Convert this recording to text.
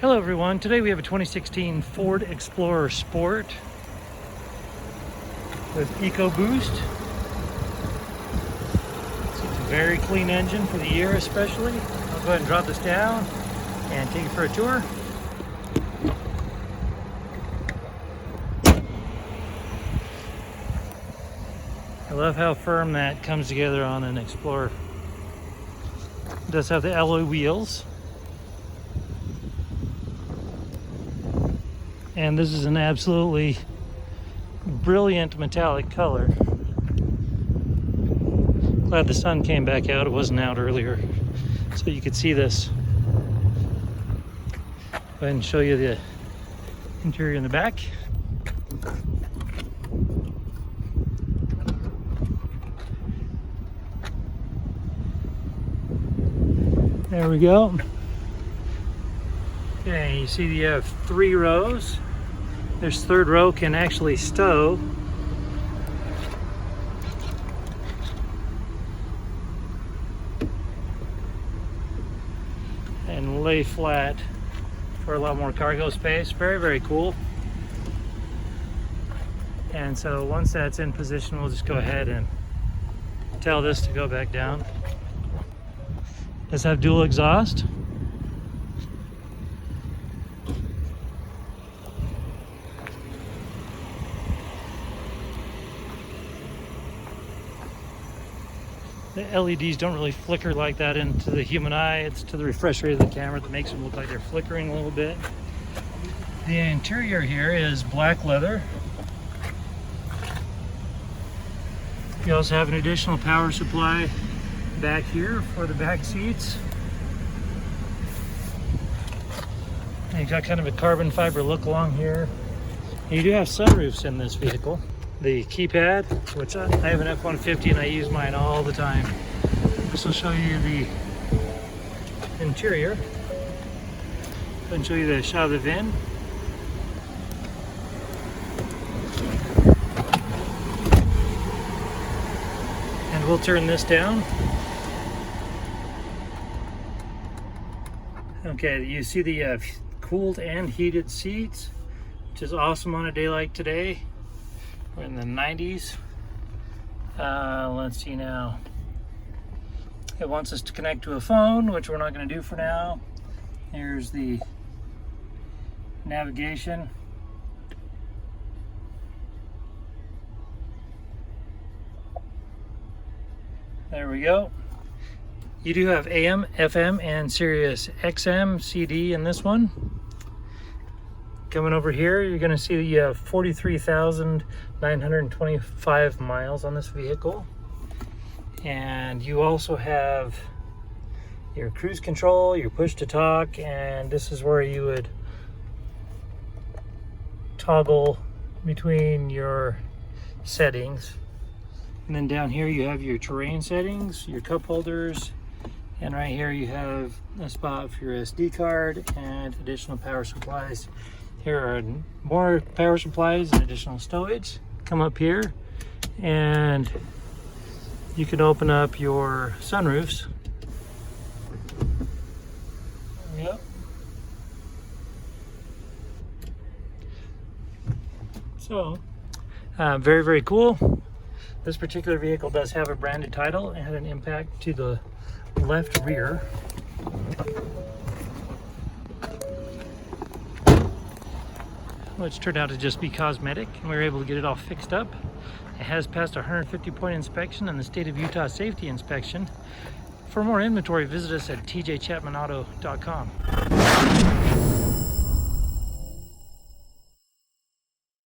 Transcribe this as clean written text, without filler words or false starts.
Hello everyone, today we have a 2016 Ford Explorer Sport with EcoBoost. It's a very clean engine for the year especially. I'll go ahead and drop this down and take you for a tour. I love how firm that comes together on an Explorer. It does have the alloy wheels. And this is an absolutely brilliant metallic color. Glad the sun came back out. It wasn't out earlier, so you could see this. Go ahead and show you the interior in the back. There we go. Okay, you see you have 3 rows. This third row can actually stow. And lay flat for a lot more cargo space. Very, very cool. And so once that's in position, we'll just go ahead and tell this to go back down. Does have dual exhaust. The LEDs don't really flicker like that into the human eye. It's to the refresh rate of the camera that makes them look like they're flickering a little bit. The interior here is black leather. You also have an additional power supply back here for the back seats. And you've got kind of a carbon fiber look along here. And you do have sunroofs in this vehicle. The keypad, which I have an F-150 and I use mine all the time. This will show you the interior. I'll show you the shot of the VIN. And we'll turn this down. Okay, you see the cooled and heated seats, which is awesome on a day like today. We're in the 90s. Let's see now. It wants us to connect to a phone, which we're not going to do for now. Here's the navigation. There we go. You do have AM, FM, and Sirius XM, CD in this one. Coming over here, you're going to see you have 43,925 miles on this vehicle. And you also have your cruise control, your push to talk, and this is where you would toggle between your settings. And then down here you have your terrain settings, your cup holders, and right here you have a spot for your SD card and additional power supplies. Here are more power supplies and additional stowage. Come up here and you can open up your sunroofs. Yep. So, very, very cool. This particular vehicle does have a branded title and an impact to the left rear. Which turned out to just be cosmetic, and we were able to get it all fixed up. It has passed a 150-point inspection and the state of Utah safety inspection. For more inventory, visit us at tjchapmanauto.com.